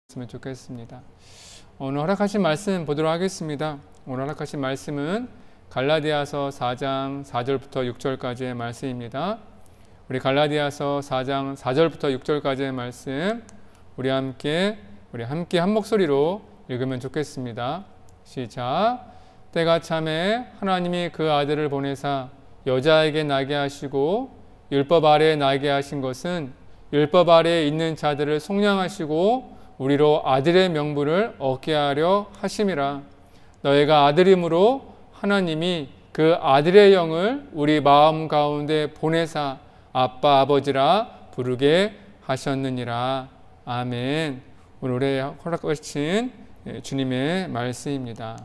했으면 좋겠습니다. 오늘 허락하신 말씀 보도록 하겠습니다. 오늘 허락하신 말씀은 갈라디아서 4장 4절부터 6절까지의 말씀입니다. 우리 갈라디아서 4장 4절부터 6절까지의 말씀 우리 함께 한 목소리로 읽으면 좋겠습니다. 시작. 때가 참에 하나님이 그 아들을 보내사 여자에게 나게 하시고 율법 아래에 나게 하신 것은 율법 아래에 있는 자들을 속량하시고 우리로 아들의 명분을 얻게 하려 하심이라. 너희가 아들임으로 하나님이 그 아들의 영을 우리 마음 가운데 보내사 아빠 아버지라 부르게 하셨느니라. 아멘. 오늘의 허락하신 주님의 말씀입니다.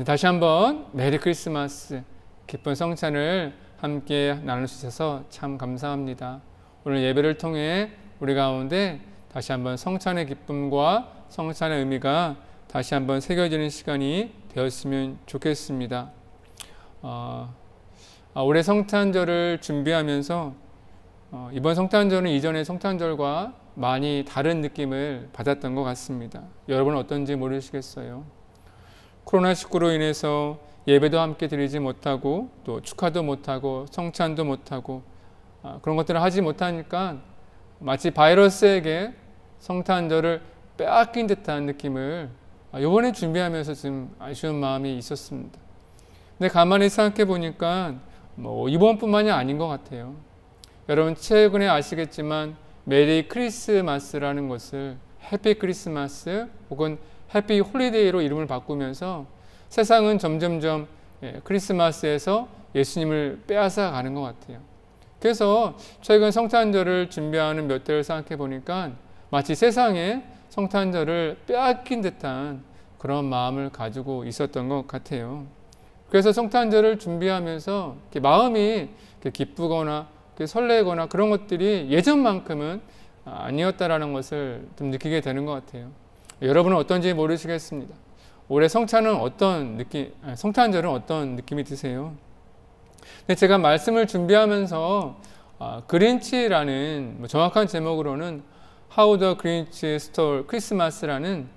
다시 한번 메리 크리스마스, 기쁜 성찬을 함께 나눌 수 있어서 참 감사합니다. 오늘 예배를 통해 우리 가운데 다시 한번 성찬의 기쁨과 성찬의 의미가 다시 한번 새겨지는 시간이 되었으면 좋겠습니다. 올해 성탄절을 준비하면서 이번 성탄절은 이전의 성탄절과 많이 다른 느낌을 받았던 것 같습니다. 여러분은 어떤지 모르시겠어요. 코로나19로 인해서 예배도 함께 드리지 못하고 또 축하도 못하고 성찬도 못하고 그런 것들을 하지 못하니까 마치 바이러스에게 성탄절을 빼앗긴 듯한 느낌을 이번에 준비하면서 좀 아쉬운 마음이 있었습니다. 근데 가만히 생각해 보니까 이번뿐만이 아닌 것 같아요. 여러분 최근에 아시겠지만 메리 크리스마스라는 것을 해피 크리스마스 혹은 해피 홀리데이로 이름을 바꾸면서 세상은 점점점 크리스마스에서 예수님을 빼앗아 가는 것 같아요. 그래서 최근 성탄절을 준비하는 몇 달을 생각해 보니까 마치 세상에 성탄절을 빼앗긴 듯한 그런 마음을 가지고 있었던 것 같아요. 그래서 성탄절을 준비하면서 마음이 기쁘거나 설레거나 그런 것들이 예전만큼은 아니었다라는 것을 좀 느끼게 되는 것 같아요. 여러분은 어떤지 모르시겠습니다. 올해 성탄절은 어떤 느낌이 드세요? 근데 제가 말씀을 준비하면서 그린치라는 정확한 제목으로는 How the Grinch Stole Christmas라는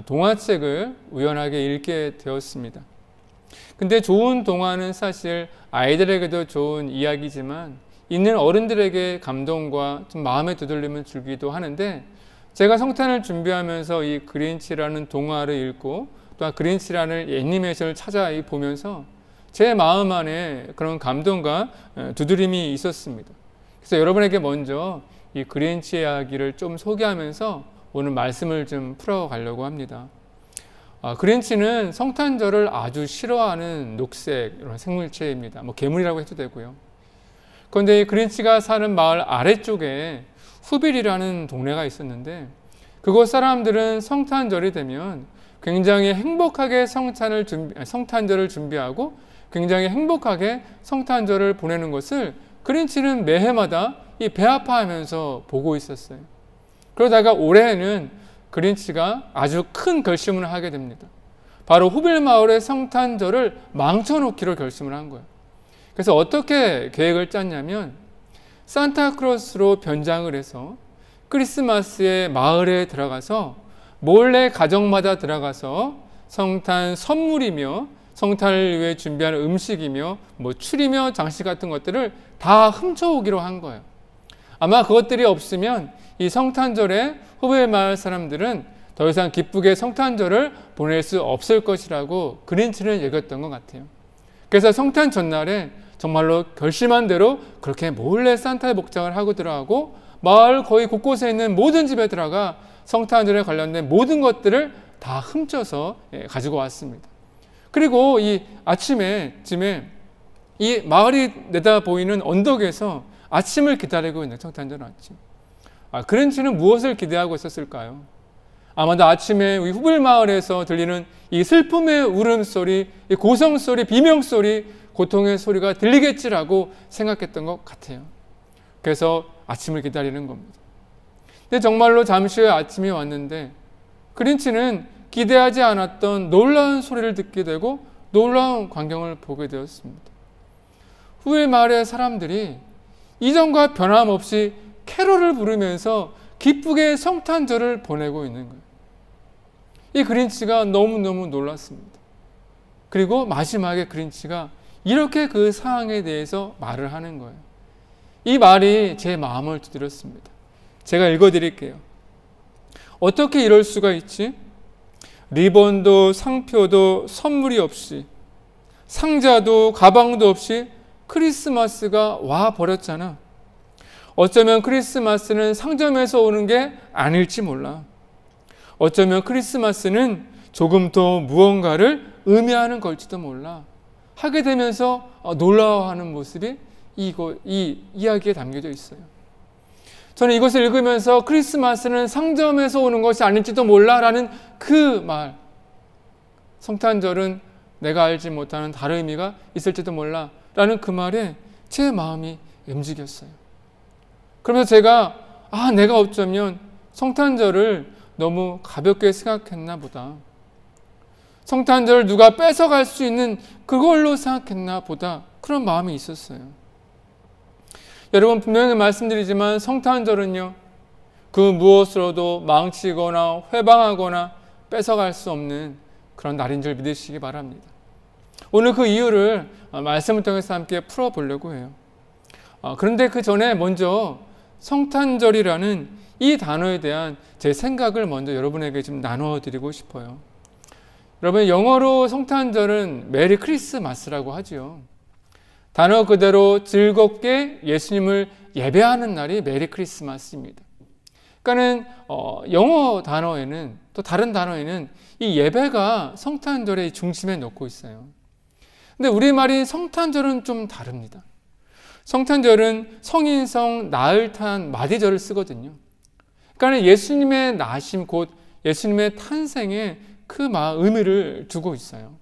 동화책을 우연하게 읽게 되었습니다. 근데 좋은 동화는 사실 아이들에게도 좋은 이야기지만 있는 어른들에게 감동과 좀 마음의 두들림을 주기도 하는데 제가 성탄을 준비하면서 이 그린치라는 동화를 읽고 또 그린치라는 애니메이션을 찾아 보면서 제 마음 안에 그런 감동과 두드림이 있었습니다. 그래서 여러분에게 먼저 이 그린치 이야기를 좀 소개하면서 오늘 말씀을 좀 풀어가려고 합니다. 그린치는 성탄절을 아주 싫어하는 녹색 이런 생물체입니다. 괴물이라고 해도 되고요. 그런데 이 그린치가 사는 마을 아래쪽에 후빌이라는 동네가 있었는데 그곳 사람들은 성탄절이 되면 굉장히 행복하게 성탄절을 준비하고 굉장히 행복하게 성탄절을 보내는 것을 그린치는 매해마다 이 배아파하면서 보고 있었어요. 그러다가 올해에는 그린치가 아주 큰 결심을 하게 됩니다. 바로 후빌 마을의 성탄절을 망쳐놓기로 결심을 한 거예요. 그래서 어떻게 계획을 짰냐면 산타크로스로 변장을 해서 크리스마스에 마을에 들어가서 몰래 가정마다 들어가서 성탄 선물이며 성탄을 위해 준비하는 음식이며 추리며 장식 같은 것들을 다 훔쳐오기로 한 거예요. 아마 그것들이 없으면 이 성탄절에 후빌 마을 사람들은 더 이상 기쁘게 성탄절을 보낼 수 없을 것이라고 그린치는 여겼던 것 같아요. 그래서 성탄 전날에 정말로 결심한 대로 그렇게 몰래 산타의 복장을 하고 들어가고 마을 거의 곳곳에 있는 모든 집에 들어가 성탄절에 관련된 모든 것들을 다 훔쳐서 가지고 왔습니다. 그리고 이 아침에 이 마을이 내다 보이는 언덕에서 아침을 기다리고 있는 성탄절 아침. 그린치는 무엇을 기대하고 있었을까요? 아마도 아침에 우리 후빌 마을에서 들리는 이 슬픔의 울음소리, 이 고성소리, 비명소리, 고통의 소리가 들리겠지라고 생각했던 것 같아요. 그래서 아침을 기다리는 겁니다. 근데 정말로 잠시 후에 아침이 왔는데 그린치는 기대하지 않았던 놀라운 소리를 듣게 되고 놀라운 광경을 보게 되었습니다. 후빌 마을의 사람들이 이전과 변함없이 캐롤을 부르면서 기쁘게 성탄절을 보내고 있는 거예요. 이 그린치가 너무너무 놀랐습니다. 그리고 마지막에 그린치가 이렇게 그 상황에 대해서 말을 하는 거예요. 이 말이 제 마음을 두드렸습니다. 제가 읽어드릴게요. 어떻게 이럴 수가 있지? 리본도 상표도 선물이 없이, 상자도 가방도 없이 크리스마스가 와 버렸잖아. 어쩌면 크리스마스는 상점에서 오는 게 아닐지 몰라. 어쩌면 크리스마스는 조금 더 무언가를 의미하는 걸지도 몰라. 하게 되면서 놀라워하는 모습이 이 이야기에 담겨져 있어요. 저는 이것을 읽으면서 크리스마스는 상점에서 오는 것이 아닐지도 몰라라는 그 말, 성탄절은 내가 알지 못하는 다른 의미가 있을지도 몰라라는 그 말에 제 마음이 움직였어요. 그러면서 제가 내가 어쩌면 성탄절을 너무 가볍게 생각했나 보다. 성탄절을 누가 뺏어갈 수 있는 그걸로 생각했나 보다. 그런 마음이 있었어요. 여러분, 분명히 말씀드리지만 성탄절은요, 그 무엇으로도 망치거나 회방하거나 뺏어갈 수 없는 그런 날인 줄 믿으시기 바랍니다. 오늘 그 이유를 말씀을 통해서 함께 풀어보려고 해요. 그런데 그 전에 먼저 성탄절이라는 이 단어에 대한 제 생각을 먼저 여러분에게 좀 나누어 드리고 싶어요. 여러분, 영어로 성탄절은 메리 크리스마스라고 하지요. 단어 그대로 즐겁게 예수님을 예배하는 날이 메리 크리스마스입니다. 그러니까는 영어 단어에는, 또 다른 단어에는 이 예배가 성탄절의 중심에 놓고 있어요. 근데 우리말인 성탄절은 좀 다릅니다. 성탄절은 성인성 나흘탄 마디절을 쓰거든요. 그러니까 예수님의 나심, 곧 예수님의 탄생에 그 의미를 두고 있어요.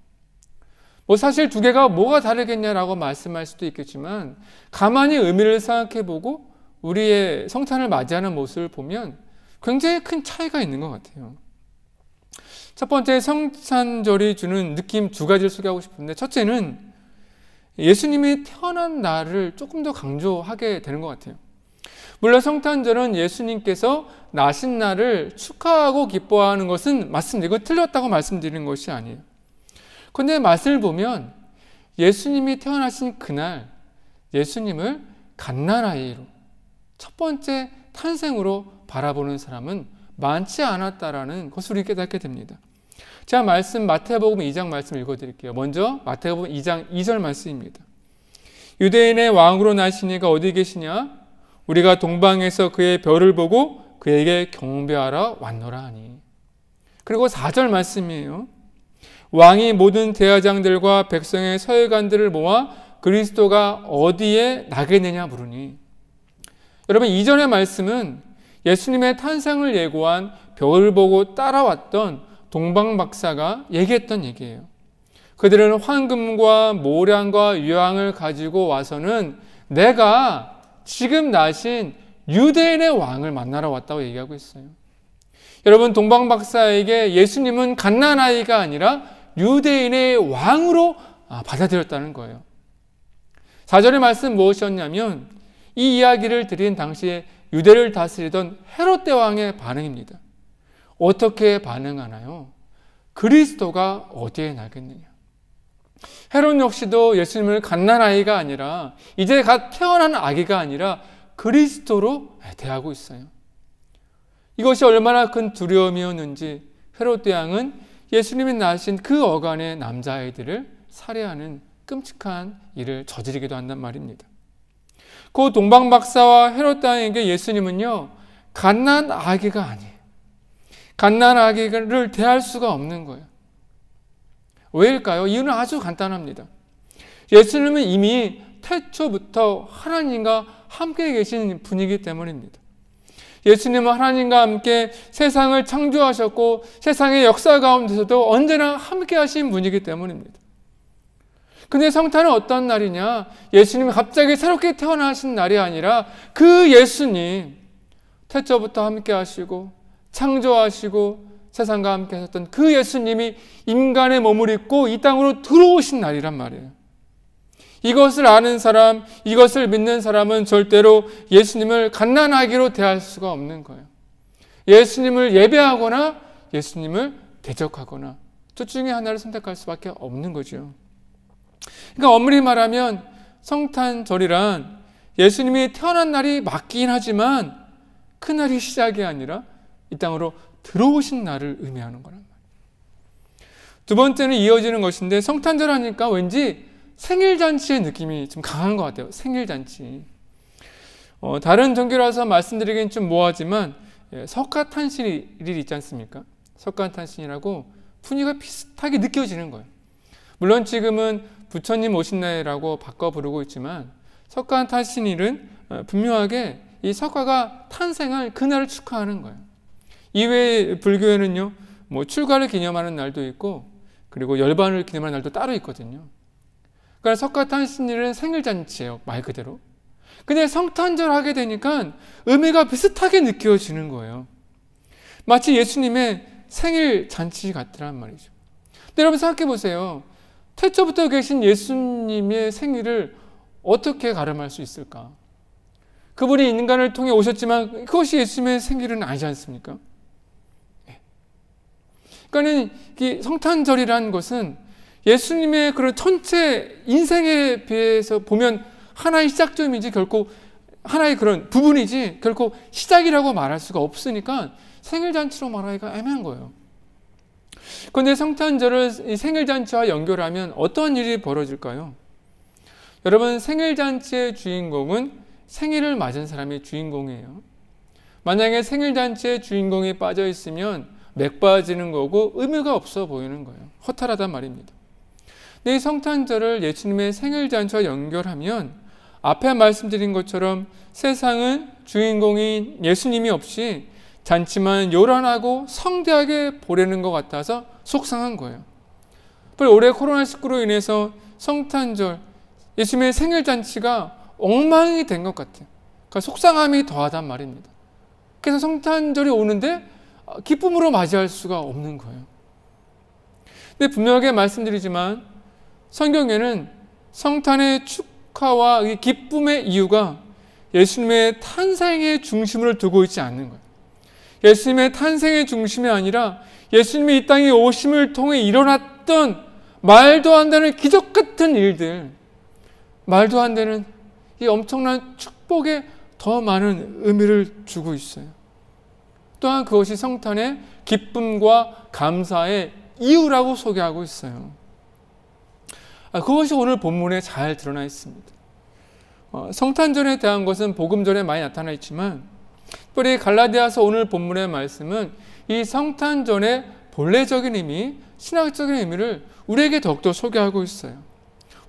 사실 두 개가 뭐가 다르겠냐라고 말씀할 수도 있겠지만, 가만히 의미를 생각해보고 우리의 성탄을 맞이하는 모습을 보면 굉장히 큰 차이가 있는 것 같아요. 첫 번째, 성탄절이 주는 느낌 두 가지를 소개하고 싶은데, 첫째는 예수님이 태어난 날을 조금 더 강조하게 되는 것 같아요. 물론 성탄절은 예수님께서 나신 날을 축하하고 기뻐하는 것은 맞습니다. 이건 틀렸다고 말씀드리는 것이 아니에요. 그런데 말씀을 보면 예수님이 태어나신 그날 예수님을 갓난아이로, 첫 번째 탄생으로 바라보는 사람은 많지 않았다라는 것을 우리 깨닫게 됩니다. 제가 마태복음 2장 말씀 읽어드릴게요. 먼저 마태복음 2장 2절 말씀입니다. 유대인의 왕으로 나신 이가 어디 계시냐? 우리가 동방에서 그의 별을 보고 그에게 경배하러 왔노라 하니. 그리고 4절 말씀이에요. 왕이 모든 대화장들과 백성의 서열관들을 모아 그리스도가 어디에 나겠느냐 물으니. 여러분, 이전의 말씀은 예수님의 탄생을 예고한 별을 보고 따라왔던 동방박사가 얘기했던 얘기예요. 그들은 황금과 모량과 유황을 가지고 와서는 내가 지금 나신 유대인의 왕을 만나러 왔다고 얘기하고 있어요. 여러분, 동방박사에게 예수님은 갓난아이가 아니라 유대인의 왕으로 받아들였다는 거예요. 4절의 말씀 무엇이었냐면, 이 이야기를 드린 당시에 유대를 다스리던 헤롯 대왕의 반응입니다. 어떻게 반응하나요? 그리스도가 어디에 나겠느냐. 헤롯 역시도 예수님을 갓난아이가 아니라, 이제 갓 태어난 아기가 아니라 그리스도로 대하고 있어요. 이것이 얼마나 큰 두려움이었는지 헤롯 대왕은 예수님이 낳으신 그 어간의 남자아이들을 살해하는 끔찍한 일을 저지르기도 한단 말입니다. 그 동방박사와 헤롯 대왕에게 예수님은요, 갓난 아기가 아니에요. 갓난 아기를 대할 수가 없는 거예요. 왜일까요? 이유는 아주 간단합니다. 예수님은 이미 태초부터 하나님과 함께 계신 분이기 때문입니다. 예수님은 하나님과 함께 세상을 창조하셨고 세상의 역사 가운데서도 언제나 함께 하신 분이기 때문입니다. 근데 성탄은 어떤 날이냐? 예수님이 갑자기 새롭게 태어나신 날이 아니라 그 예수님, 태초부터 함께 하시고 창조하시고 세상과 함께 하셨던 그 예수님이 인간의 몸을 입고 이 땅으로 들어오신 날이란 말이에요. 이것을 아는 사람, 이것을 믿는 사람은 절대로 예수님을 갓난아기로 대할 수가 없는 거예요. 예수님을 예배하거나 예수님을 대적하거나 둘 중에 하나를 선택할 수밖에 없는 거죠. 그러니까 엄밀히 말하면 성탄절이란 예수님이 태어난 날이 맞긴 하지만 그 날이 시작이 아니라 이 땅으로 들어오신 날을 의미하는 거란 말이에요. 두 번째는 이어지는 것인데, 성탄절 하니까 왠지 생일잔치의 느낌이 좀 강한 것 같아요. 생일잔치. 다른 종교라서 말씀드리긴 좀 뭐하지만 석가탄신일 있지 않습니까? 석가탄신이라고 분위기가 비슷하게 느껴지는 거예요. 물론 지금은 부처님 오신 날이라고 바꿔 부르고 있지만 석가탄신일은 분명하게 이 석가가 탄생한 그날을 축하하는 거예요. 이외에 불교에는요, 뭐 출가를 기념하는 날도 있고 그리고 열반을 기념하는 날도 따로 있거든요. 그러니까 석가탄신일은 생일잔치예요, 말 그대로. 근데 성탄절 하게 되니까 의미가 비슷하게 느껴지는 거예요. 마치 예수님의 생일잔치 같더란 말이죠. 근데 여러분 생각해 보세요. 태초부터 계신 예수님의 생일을 어떻게 가름할 수 있을까? 그분이 인간을 통해 오셨지만 그것이 예수님의 생일은 아니지 않습니까? 그러니까 이 성탄절이라는 것은 예수님의 그런 전체 인생에 비해서 보면 하나의 시작점이지 결코 하나의 그런 부분이지 결코 시작이라고 말할 수가 없으니까 생일잔치로 말하기가 애매한 거예요. 그런데 성탄절을 이 생일잔치와 연결하면 어떤 일이 벌어질까요? 여러분, 생일잔치의 주인공은 생일을 맞은 사람이 주인공이에요. 만약에 생일잔치의 주인공이 빠져 있으면 맥 빠지는 거고 의미가 없어 보이는 거예요. 허탈하단 말입니다. 근데 이 성탄절을 예수님의 생일잔치와 연결하면 앞에 말씀드린 것처럼 세상은 주인공인 예수님이 없이 잔치만 요란하고 성대하게 보내는 것 같아서 속상한 거예요. 올해 코로나19로 인해서 성탄절, 예수님의 생일잔치가 엉망이 된 것 같아요. 그러니까 속상함이 더하단 말입니다. 그래서 성탄절이 오는데 기쁨으로 맞이할 수가 없는 거예요. 근데 분명하게 말씀드리지만 성경에는 성탄의 축하와 기쁨의 이유가 예수님의 탄생의 중심을 두고 있지 않는 거예요. 예수님의 탄생의 중심이 아니라 예수님이 이 땅에 오심을 통해 일어났던 말도 안 되는 기적 같은 일들, 말도 안 되는 이 엄청난 축복에 더 많은 의미를 주고 있어요. 또한 그것이 성탄의 기쁨과 감사의 이유라고 소개하고 있어요. 그것이 오늘 본문에 잘 드러나 있습니다. 성탄절에 대한 것은 복음절에 많이 나타나 있지만 특별히 갈라디아서 오늘 본문의 말씀은 이 성탄절의 본래적인 의미, 신학적인 의미를 우리에게 더욱더 소개하고 있어요.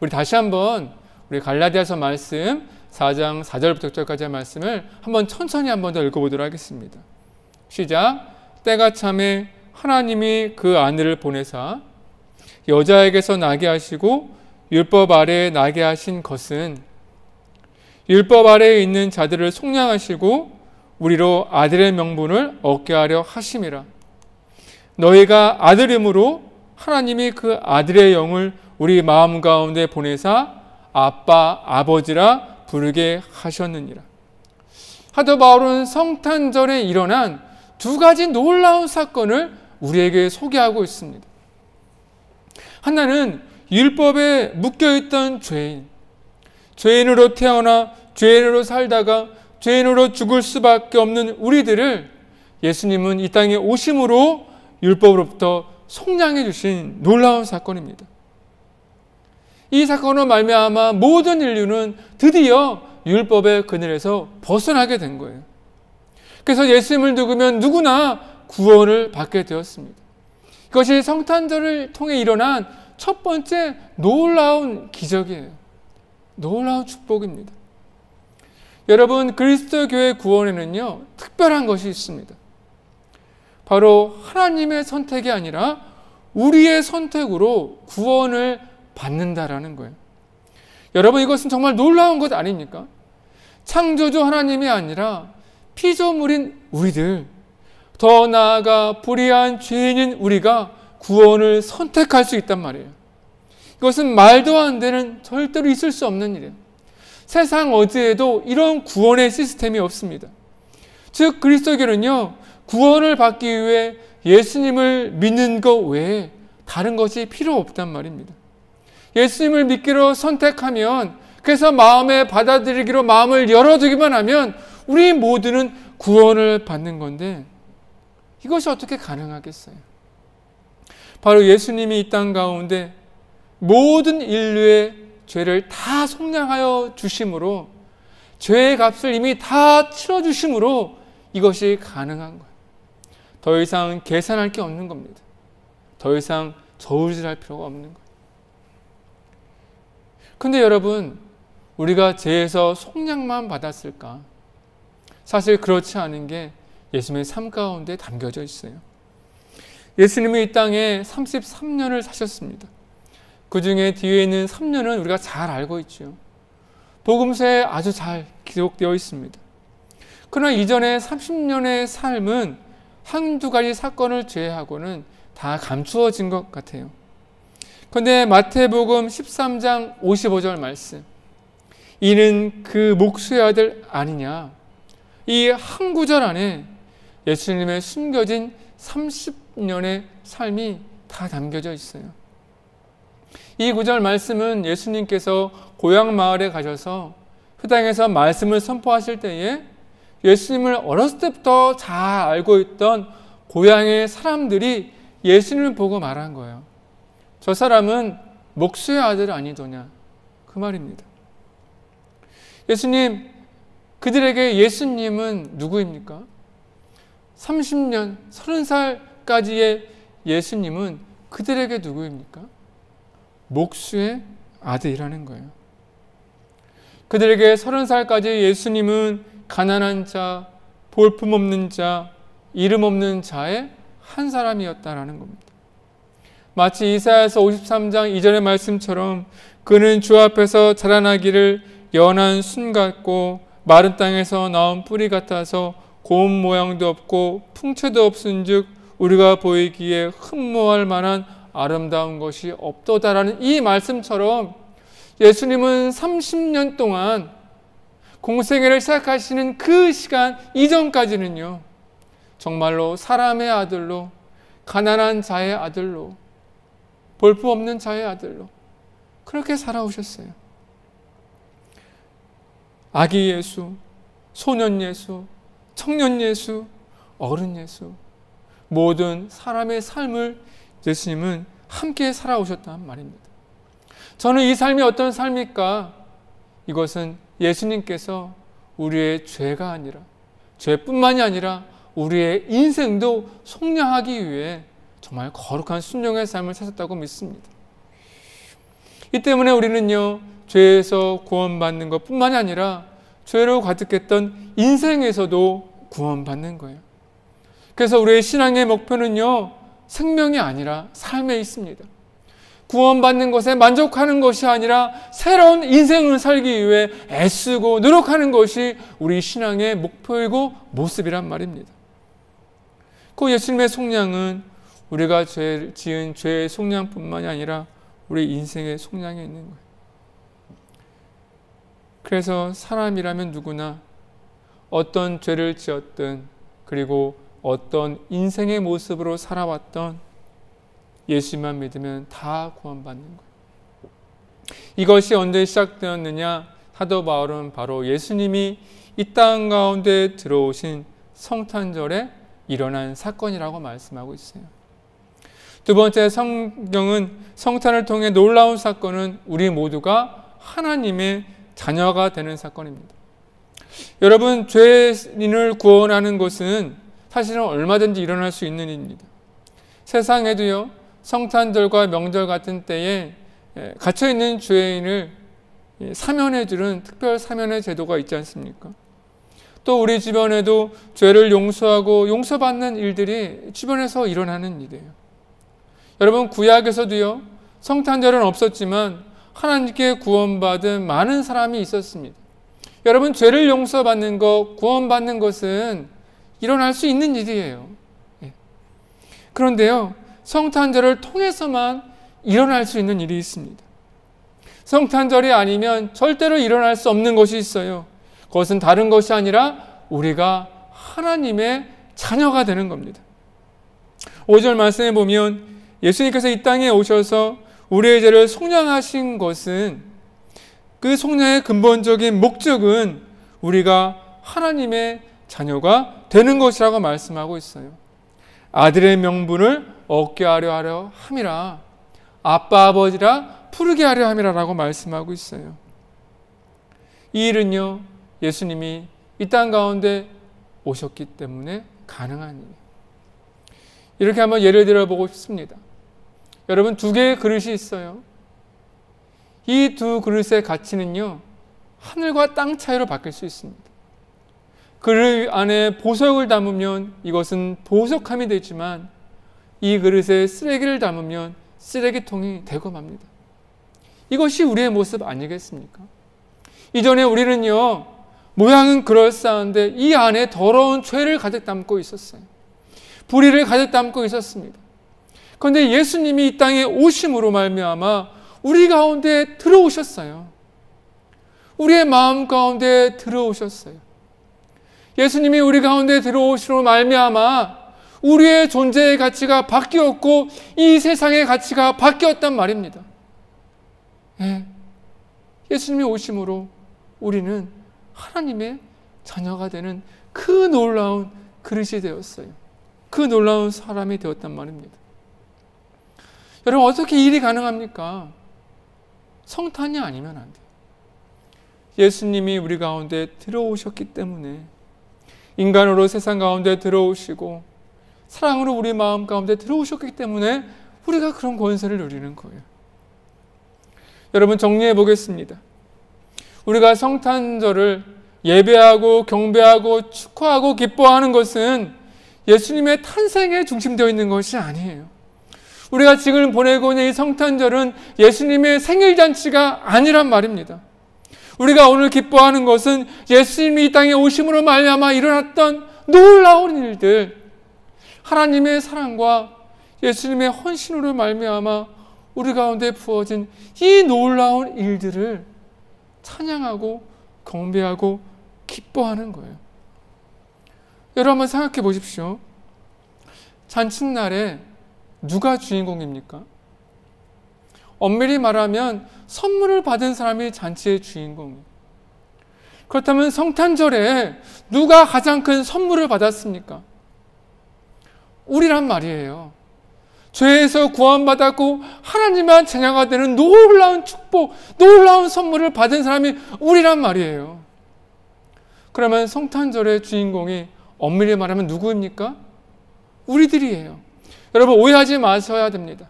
우리 다시 한번 우리 갈라디아서 말씀 4장 4절부터 6절까지의 말씀을 한번 천천히 한번 더 읽어보도록 하겠습니다. 시작. 때가 참에 하나님이 그 아들을 보내사 여자에게서 나게 하시고 율법 아래에 나게 하신 것은 율법 아래에 있는 자들을 속량하시고 우리로 아들의 명분을 얻게 하려 하심이라. 너희가 아들임으로 하나님이 그 아들의 영을 우리 마음 가운데 보내사 아빠, 아버지라 부르게 하셨느니라. 사도 바울은 성탄절에 일어난 두 가지 놀라운 사건을 우리에게 소개하고 있습니다. 하나는 율법에 묶여있던 죄인, 죄인으로 태어나 죄인으로 살다가 죄인으로 죽을 수밖에 없는 우리들을 예수님은 이 땅에 오심으로 율법으로부터 속량해 주신 놀라운 사건입니다. 이 사건으로 말미암아 모든 인류는 드디어 율법의 그늘에서 벗어나게 된 거예요. 그래서 예수님을 믿으면 누구나 구원을 받게 되었습니다. 이것이 성탄절을 통해 일어난 첫 번째 놀라운 기적이에요. 놀라운 축복입니다. 여러분, 그리스도교의 구원에는요, 특별한 것이 있습니다. 바로 하나님의 선택이 아니라 우리의 선택으로 구원을 받는다라는 거예요. 여러분, 이것은 정말 놀라운 것 아닙니까? 창조주 하나님이 아니라 피조물인 우리들, 더 나아가 불의한 죄인인 우리가 구원을 선택할 수 있단 말이에요. 이것은 말도 안 되는, 절대로 있을 수 없는 일이에요. 세상 어디에도 이런 구원의 시스템이 없습니다. 즉 그리스도교는요, 구원을 받기 위해 예수님을 믿는 것 외에 다른 것이 필요 없단 말입니다. 예수님을 믿기로 선택하면, 그래서 마음에 받아들이기로 마음을 열어두기만 하면 우리 모두는 구원을 받는 건데, 이것이 어떻게 가능하겠어요? 바로 예수님이 이 땅 가운데 모든 인류의 죄를 다 속량하여 주심으로, 죄의 값을 이미 다 치러주심으로 이것이 가능한 거예요. 더 이상 계산할 게 없는 겁니다. 더 이상 저울질할 필요가 없는 거예요. 근데 여러분, 우리가 죄에서 속량만 받았을까? 사실 그렇지 않은 게 예수님의 삶 가운데 담겨져 있어요. 예수님이 이 땅에 33년을 사셨습니다. 그 중에 뒤에 있는 3년은 우리가 잘 알고 있죠. 복음서에 아주 잘 기록되어 있습니다. 그러나 이전에 30년의 삶은 한두 가지 사건을 제외하고는 다 감추어진 것 같아요. 그런데 마태복음 13장 55절 말씀, 이는 그 목수의 아들 아니냐, 이 한 구절 안에 예수님의 숨겨진 30년의 삶이 다 담겨져 있어요. 이 구절 말씀은 예수님께서 고향 마을에 가셔서 그 땅에서 말씀을 선포하실 때에 예수님을 어렸을 때부터 잘 알고 있던 고향의 사람들이 예수님을 보고 말한 거예요. 저 사람은 목수의 아들 아니더냐, 그 말입니다. 예수님, 그들에게 예수님은 누구입니까? 30년, 30살까지의 예수님은 그들에게 누구입니까? 목수의 아들이라는 거예요. 그들에게 30살까지 예수님은 가난한 자, 볼품없는 자, 이름 없는 자의 한 사람이었다라는 겁니다. 마치 이사야서 53장 이전의 말씀처럼 그는 주 앞에서 자라나기를 연한 순 같고 마른 땅에서 나온 뿌리 같아서 고운 모양도 없고 풍채도 없은즉 우리가 보이기에 흠모할 만한 아름다운 것이 없도다라는 이 말씀처럼 예수님은 30년 동안 공생애를 시작하시는 그 시간 이전까지는요, 정말로 사람의 아들로, 가난한 자의 아들로, 볼품없는 자의 아들로 그렇게 살아오셨어요. 아기 예수, 소년 예수, 청년 예수, 어른 예수, 모든 사람의 삶을 예수님은 함께 살아오셨단 말입니다. 저는 이 삶이 어떤 삶일까? 이것은 예수님께서 우리의 죄가 아니라, 죄뿐만이 아니라 우리의 인생도 속량하기 위해 정말 거룩한 순종의 삶을 사셨다고 믿습니다. 이 때문에 우리는요, 죄에서 구원받는 것뿐만이 아니라 죄로 가득했던 인생에서도 구원받는 거예요. 그래서 우리의 신앙의 목표는요, 생명이 아니라 삶에 있습니다. 구원받는 것에 만족하는 것이 아니라 새로운 인생을 살기 위해 애쓰고 노력하는 것이 우리 신앙의 목표이고 모습이란 말입니다. 그 예수님의 속량은 우리가 지은 죄의 속량뿐만이 아니라 우리 인생의 속량에 있는 거예요. 그래서 사람이라면 누구나 어떤 죄를 지었든, 그리고 어떤 인생의 모습으로 살아왔던 예수만 믿으면 다 구원받는 거예요. 이것이 언제 시작되었느냐? 사도 바울은 바로 예수님이 이 땅 가운데 들어오신 성탄절에 일어난 사건이라고 말씀하고 있어요. 두 번째, 성경은 성탄을 통해 놀라운 사건은 우리 모두가 하나님의 자녀가 되는 사건입니다. 여러분, 죄인을 구원하는 것은 사실은 얼마든지 일어날 수 있는 일입니다. 세상에도요, 성탄절과 명절 같은 때에 갇혀있는 죄인을 사면해 주는 특별 사면의 제도가 있지 않습니까? 또 우리 주변에도 죄를 용서하고 용서받는 일들이 주변에서 일어나는 일이에요. 여러분, 구약에서도요, 성탄절은 없었지만 하나님께 구원받은 많은 사람이 있었습니다. 여러분, 죄를 용서받는 것, 구원받는 것은 일어날 수 있는 일이에요. 그런데요, 성탄절을 통해서만 일어날 수 있는 일이 있습니다. 성탄절이 아니면 절대로 일어날 수 없는 것이 있어요. 그것은 다른 것이 아니라 우리가 하나님의 자녀가 되는 겁니다. 5절 말씀에 보면 예수님께서 이 땅에 오셔서 우리의 죄를 속량하신 것은, 그 속량의 근본적인 목적은 우리가 하나님의 자녀가 되는 것이라고 말씀하고 있어요. 아들의 명분을 얻게 하려 함이라, 아빠 아버지라 부르게 하려 함이라 라고 말씀하고 있어요. 이 일은요, 예수님이 이 땅 가운데 오셨기 때문에 가능한 일이에요. 이렇게 한번 예를 들어보고 싶습니다. 여러분, 두 개의 그릇이 있어요. 이 두 그릇의 가치는요, 하늘과 땅 차이로 바뀔 수 있습니다. 그릇 안에 보석을 담으면 이것은 보석함이 되지만, 이 그릇에 쓰레기를 담으면 쓰레기통이 되고 맙니다. 이것이 우리의 모습 아니겠습니까? 이전에 우리는요, 모양은 그럴싸한데 이 안에 더러운 죄를 가득 담고 있었어요. 불의를 가득 담고 있었습니다. 그런데 예수님이 이 땅에 오심으로 말미암아 우리 가운데 들어오셨어요. 우리의 마음 가운데 들어오셨어요. 예수님이 우리 가운데 들어오심으로 말미암아 우리의 존재의 가치가 바뀌었고 이 세상의 가치가 바뀌었단 말입니다. 예수님이 오심으로 우리는 하나님의 자녀가 되는 그 놀라운 그릇이 되었어요. 그 놀라운 사람이 되었단 말입니다. 여러분, 어떻게 일이 가능합니까? 성탄이 아니면 안 돼요. 예수님이 우리 가운데 들어오셨기 때문에, 인간으로 세상 가운데 들어오시고 사랑으로 우리 마음 가운데 들어오셨기 때문에 우리가 그런 권세를 누리는 거예요. 여러분, 정리해 보겠습니다. 우리가 성탄절을 예배하고 경배하고 축하하고 기뻐하는 것은 예수님의 탄생에 중심되어 있는 것이 아니에요. 우리가 지금 보내고 있는 이 성탄절은 예수님의 생일잔치가 아니란 말입니다. 우리가 오늘 기뻐하는 것은 예수님이 이 땅에 오심으로 말미암아 일어났던 놀라운 일들, 하나님의 사랑과 예수님의 헌신으로 말미암아 우리 가운데 부어진 이 놀라운 일들을 찬양하고 경배하고 기뻐하는 거예요. 여러분, 한번 생각해 보십시오. 잔칫날에 누가 주인공입니까? 엄밀히 말하면 선물을 받은 사람이 잔치의 주인공이에요. 그렇다면 성탄절에 누가 가장 큰 선물을 받았습니까? 우리란 말이에요. 죄에서 구원받았고 하나님만 자녀가 되는 놀라운 축복, 놀라운 선물을 받은 사람이 우리란 말이에요. 그러면 성탄절의 주인공이 엄밀히 말하면 누구입니까? 우리들이에요. 여러분, 오해하지 마셔야 됩니다.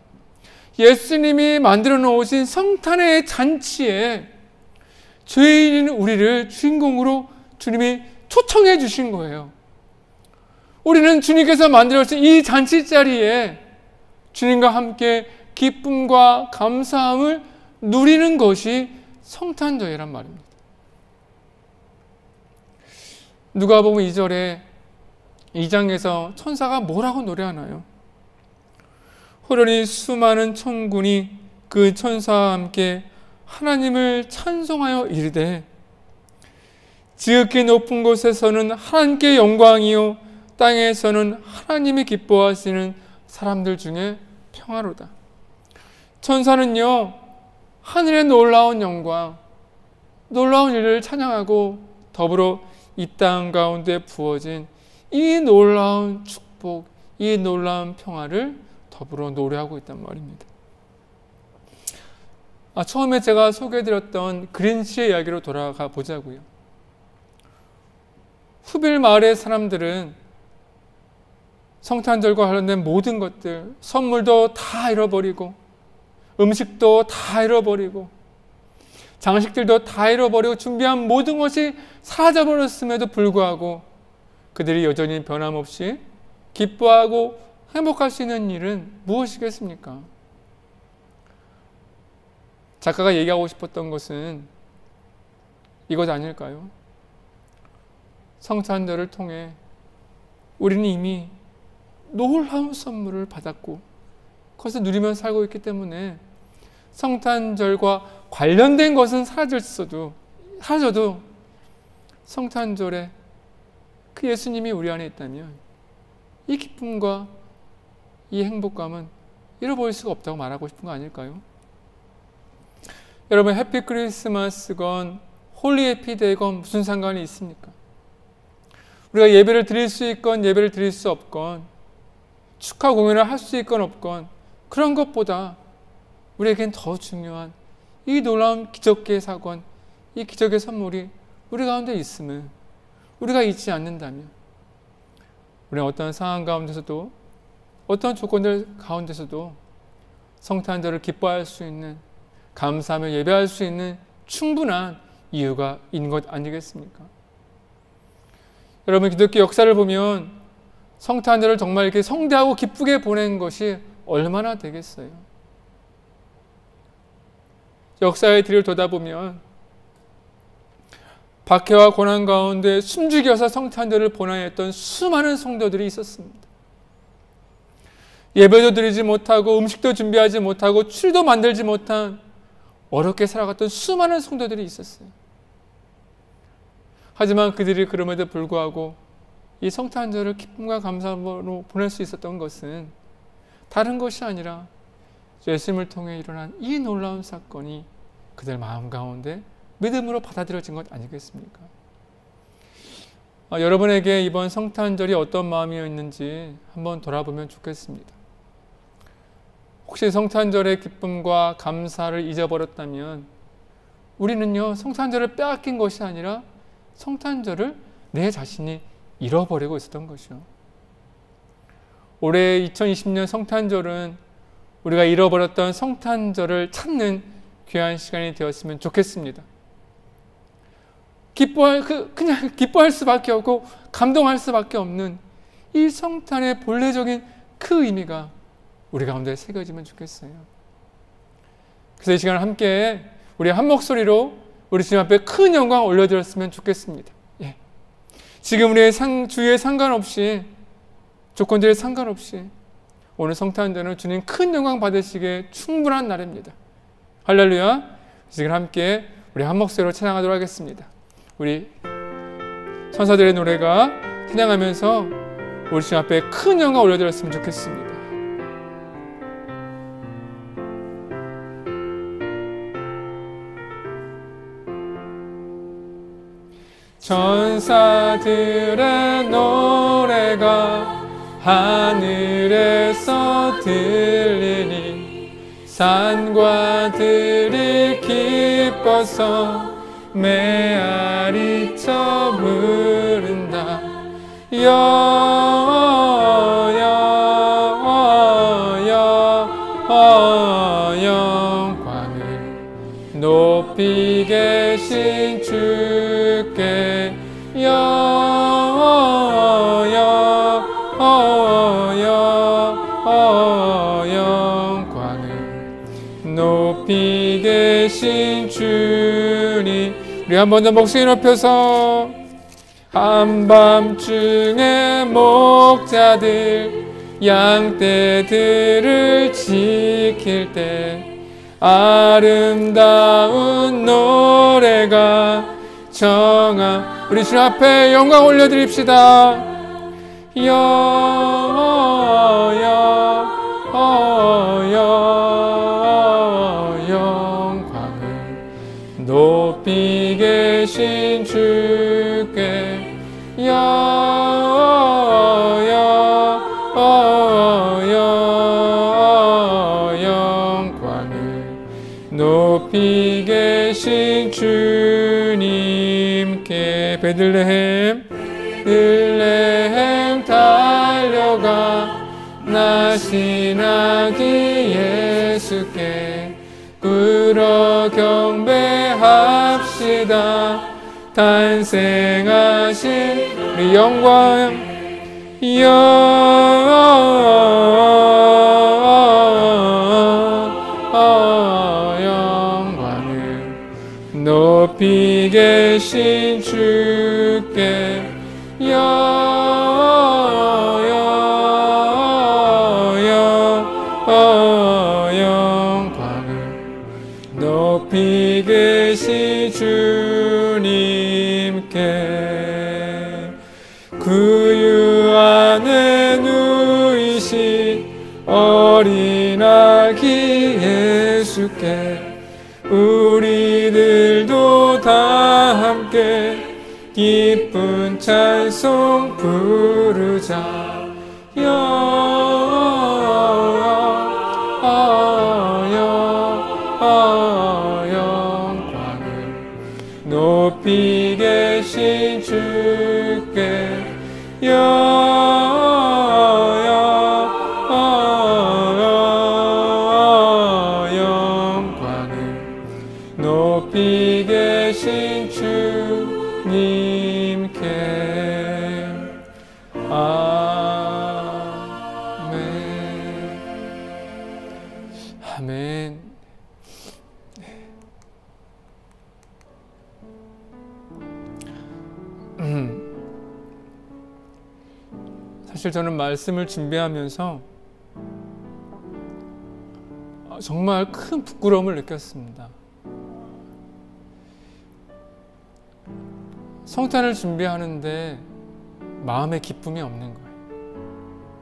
예수님이 만들어 놓으신 성탄의 잔치에 죄인인 우리를 주인공으로 주님이 초청해 주신 거예요. 우리는 주님께서 만들어주신 이 잔치 자리에 주님과 함께 기쁨과 감사함을 누리는 것이 성탄절이란 말입니다. 누가복음 2절에 2장에서 천사가 뭐라고 노래하나요? 호련히 수많은 천군이 그 천사와 함께 하나님을 찬송하여 이르되, 지극히 높은 곳에서는 하나님께 영광이요 땅에서는 하나님이 기뻐하시는 사람들 중에 평화로다. 천사는요, 하늘의 놀라운 영광, 놀라운 일을 찬양하고 더불어 이 땅 가운데 부어진 이 놀라운 축복, 이 놀라운 평화를 더불어 노래하고 있단 말입니다. 처음에 제가 소개해드렸던 그린치의 이야기로 돌아가 보자고요. 후빌 마을의 사람들은 성탄절과 관련된 모든 것들, 선물도 다 잃어버리고 음식도 다 잃어버리고 장식들도 다 잃어버리고 준비한 모든 것이 사라져버렸음에도 불구하고 그들이 여전히 변함없이 기뻐하고 행복할 수 있는 일은 무엇이겠습니까? 작가가 얘기하고 싶었던 것은 이것 아닐까요? 성탄절을 통해 우리는 이미 놀라운 선물을 받았고 그것을 누리며 살고 있기 때문에 성탄절과 관련된 것은 사라져도 성탄절에 그 예수님이 우리 안에 있다면 이 기쁨과 이 행복감은 잃어버릴 수가 없다고 말하고 싶은 거 아닐까요? 여러분, 해피 크리스마스건 홀리 해피데이건 무슨 상관이 있습니까? 우리가 예배를 드릴 수 있건 예배를 드릴 수 없건, 축하 공연을 할 수 있건 없건, 그런 것보다 우리에겐 더 중요한 이 놀라운 기적의 사건, 이 기적의 선물이 우리 가운데 있음을 우리가 잊지 않는다면, 우리는 어떤 상황 가운데서도, 어떤 조건들 가운데서도 성탄절을 기뻐할 수 있는, 감사하며 예배할 수 있는 충분한 이유가 있는 것 아니겠습니까? 여러분, 기독교 역사를 보면 성탄절을 정말 이렇게 성대하고 기쁘게 보낸 것이 얼마나 되겠어요? 역사의 뒤를 돌아보면 박해와 고난 가운데 숨죽여서 성탄절을 보내했던 수많은 성도들이 있었습니다. 예배도 드리지 못하고 음식도 준비하지 못하고 추리도 만들지 못한 어렵게 살아갔던 수많은 성도들이 있었어요. 하지만 그들이 그럼에도 불구하고 이 성탄절을 기쁨과 감사로 보낼 수 있었던 것은 다른 것이 아니라 예수님을 통해 일어난 이 놀라운 사건이 그들 마음 가운데 믿음으로 받아들여진 것 아니겠습니까? 여러분에게 이번 성탄절이 어떤 마음이었는지 한번 돌아보면 좋겠습니다. 혹시 성탄절의 기쁨과 감사를 잊어버렸다면 우리는요, 성탄절을 빼앗긴 것이 아니라 성탄절을 내 자신이 잃어버리고 있었던 것이요. 올해 2020년 성탄절은 우리가 잃어버렸던 성탄절을 찾는 귀한 시간이 되었으면 좋겠습니다. 그냥 기뻐할 수밖에 없고 감동할 수밖에 없는 이 성탄의 본래적인 그 의미가 우리 가운데 새겨지면 좋겠어요. 그래서 이 시간을 함께 우리 한 목소리로 우리 주님 앞에 큰 영광 올려드렸으면 좋겠습니다. 예. 지금 우리의 주위에 상관없이, 조건들에 상관없이 오늘 성탄절은 주님 큰 영광 받으시기에 충분한 날입니다. 할렐루야. 지금 함께 우리 한 목소리로 찬양하도록 하겠습니다. 우리 천사들의 노래가 찬양하면서 우리 주님 앞에 큰 영광 올려드렸으면 좋겠습니다. 천사들의 노래가 하늘에서 들리니 산과 들이 기뻐서 메아리쳐 부른다. 영광을 높이 계신 주께 영광을 높이 계신 주님. 우리 한 번 더 목소리 높여서 한밤중에 목자들 양떼들을 지킬 때 아름다운 노래가 정한 우리 주님 앞에 영광 올려드립시다. 영광을 높이 계신 주께 영광을 높이 계신 주님께. 베들레헴 달려가 나신 아기 예수께 꿇어 경배합시다. 탄생하신 우리 영광을 높이 계신 주께 영광을 높이 계신 주님께. 구유 안에 어린 아기 예수께 우리들도 다 함께 기쁜 찬송 부르자. 영광을 높이 계신 주께 영광을 높이 계신 주님께. 아멘. 사실 저는 말씀을 준비하면서 정말 큰 부끄러움을 느꼈습니다. 성탄을 준비하는데 마음에 기쁨이 없는 거예요.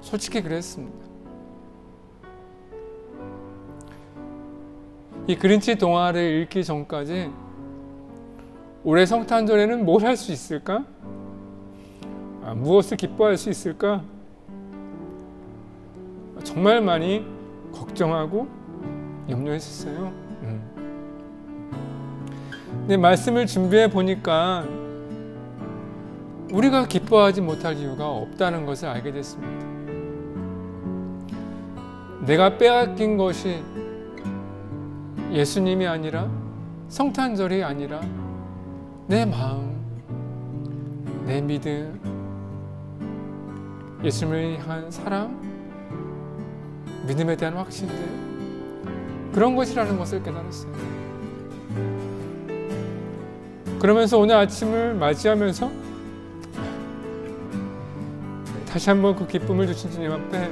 솔직히 그랬습니다. 이 그린치 동화를 읽기 전까지 올해 성탄절에는 뭘 할 수 있을까? 무엇을 기뻐할 수 있을까? 정말 많이 걱정하고 염려했었어요. 근데 말씀을 준비해 보니까 우리가 기뻐하지 못할 이유가 없다는 것을 알게 됐습니다. 내가 빼앗긴 것이 예수님이 아니라 성탄절이 아니라 내 마음, 내 믿음, 예수님을 향한 사랑, 믿음에 대한 확신들, 그런 것이라는 것을 깨달았어요. 그러면서 오늘 아침을 맞이하면서 다시 한번 그 기쁨을 주신 주님 앞에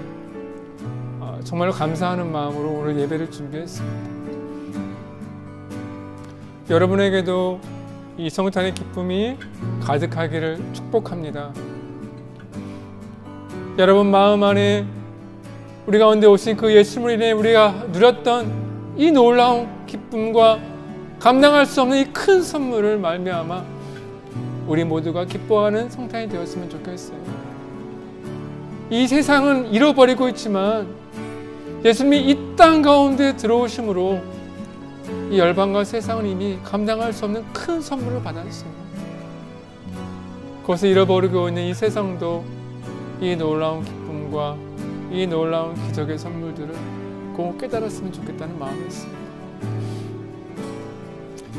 정말로 감사하는 마음으로 오늘 예배를 준비했습니다. 여러분에게도 이 성탄의 기쁨이 가득하기를 축복합니다. 여러분 마음 안에 우리 가운데 오신 그 예수님을 인해 우리가 누렸던 이 놀라운 기쁨과 감당할 수 없는 이 큰 선물을 말미암아 우리 모두가 기뻐하는 성탄이 되었으면 좋겠어요. 이 세상은 잃어버리고 있지만 예수님이 이 땅 가운데 들어오심으로 이 열방과 세상은 이미 감당할 수 없는 큰 선물을 받았어요. 그것을 잃어버리고 있는 이 세상도 이 놀라운 기쁨과 이 놀라운 기적의 선물들을 꼭 깨달았으면 좋겠다는 마음이 있습니다.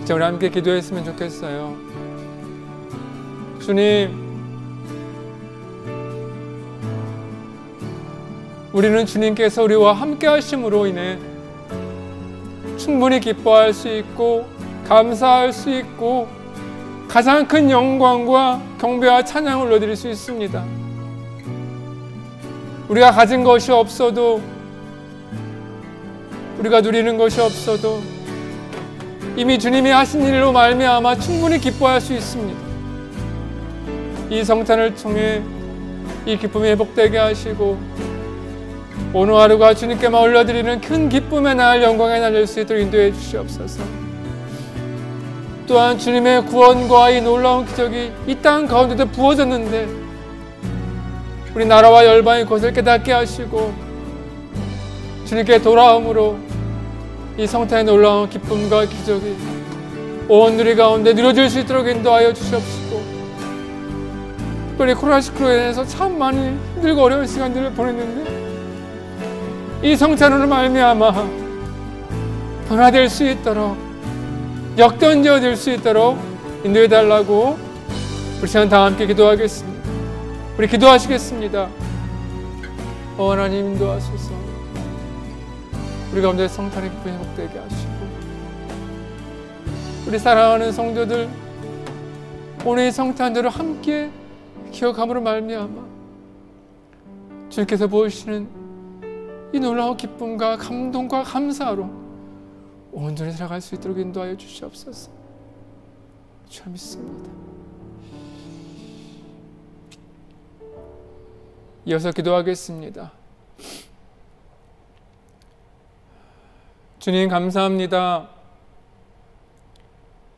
자, 우리 함께 기도했으면 좋겠어요. 주님, 우리는 주님께서 우리와 함께 하심으로 인해 충분히 기뻐할 수 있고 감사할 수 있고 가장 큰 영광과 경배와 찬양을 올려드릴 수 있습니다. 우리가 가진 것이 없어도, 우리가 누리는 것이 없어도 이미 주님이 하신 일로 말미암아 충분히 기뻐할 수 있습니다. 이 성탄을 통해 이 기쁨이 회복되게 하시고 오늘 하루가 주님께만 올려드리는 큰 기쁨의 날, 영광의 날 될 수 있도록 인도해 주시옵소서. 또한 주님의 구원과 이 놀라운 기적이 이 땅 가운데도 부어졌는데 우리 나라와 열방이 그것을 깨닫게 하시고 주님께 돌아옴으로 이 성탄의 놀라운 기쁨과 기적이 온 우리 가운데 누려질 수 있도록 인도하여 주시옵시고, 특별히 코로나19로 인해서 참 많이 힘들고 어려운 시간들을 보냈는데 이 성찬으로 말미암아 변화될 수 있도록, 역던져질 수 있도록 인도해 달라고 우리 시간 다 함께 기도하겠습니다. 우리 기도하시겠습니다. 하나님 인도하소서. 우리 가운데 성탄의 기쁨이 회복되게 하시고 우리 사랑하는 성도들 오늘 이 성탄절을 함께 기억함으로 말미암아 주님께서 보이시는 이 놀라운 기쁨과 감동과 감사로 온전히 살아갈 수 있도록 인도하여 주시옵소서. 주 믿습니다. 이어서 기도하겠습니다. 주님 감사합니다.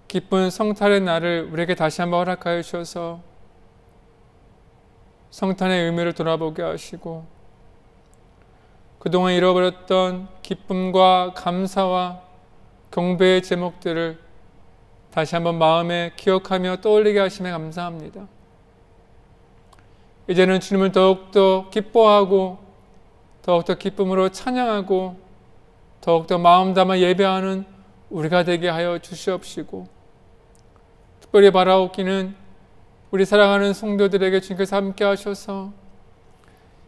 기쁜 성탄의 날을 우리에게 다시 한번 허락하여 주셔서 성탄의 의미를 돌아보게 하시고 그동안 잃어버렸던 기쁨과 감사와 경배의 제목들을 다시 한번 마음에 기억하며 떠올리게 하시며 감사합니다. 이제는 주님을 더욱더 기뻐하고 더욱더 기쁨으로 찬양하고 더욱더 마음 담아 예배하는 우리가 되게 하여 주시옵시고 특별히 바라옵기는 우리 사랑하는 성도들에게 주님께서 함께 하셔서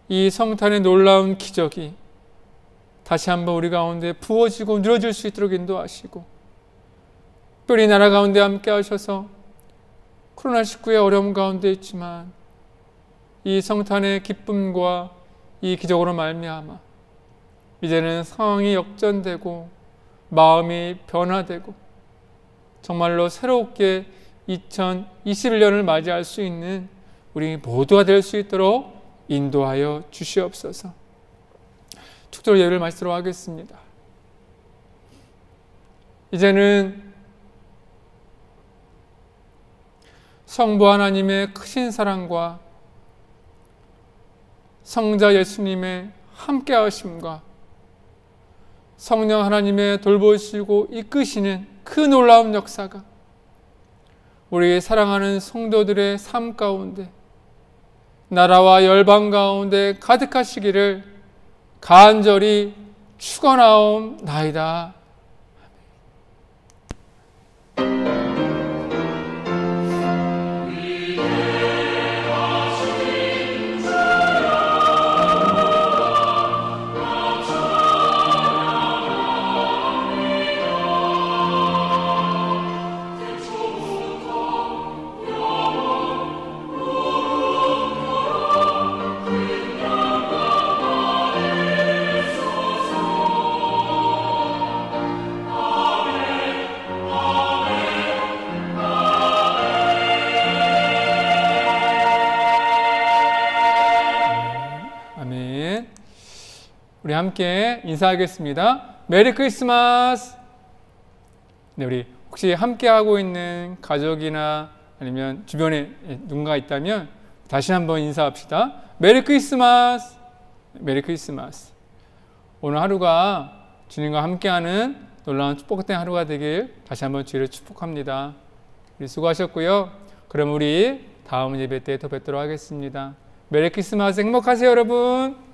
이 성탄의 놀라운 기적이 다시 한번 우리 가운데 부어지고 누려질 수 있도록 인도하시고 특별히 나라 가운데 함께 하셔서 코로나19의 어려움 가운데 있지만 이 성탄의 기쁨과 이 기적으로 말미암아 이제는 상황이 역전되고 마음이 변화되고 정말로 새롭게 2021년을 맞이할 수 있는 우리 모두가 될 수 있도록 인도하여 주시옵소서. 축도로 예배를 마치도록 하겠습니다. 이제는 성부 하나님의 크신 사랑과 성자 예수님의 함께하심과 성령 하나님의 돌보시고 이끄시는 그 놀라운 역사가 우리 사랑하는 성도들의 삶 가운데 나라와 열방 가운데 가득하시기를 간절히 축원하옵나이다. 우리 함께 인사하겠습니다. 메리 크리스마스! 네, 우리 혹시 함께 하고 있는 가족이나 아니면 주변에 누군가 있다면 다시 한번 인사합시다. 메리 크리스마스! 메리 크리스마스! 오늘 하루가 주님과 함께하는 놀라운 축복된 하루가 되길 다시 한번 주의를 축복합니다. 우리 수고하셨고요. 그럼 우리 다음 예배 때 더 뵙도록 하겠습니다. 메리 크리스마스 행복하세요, 여러분!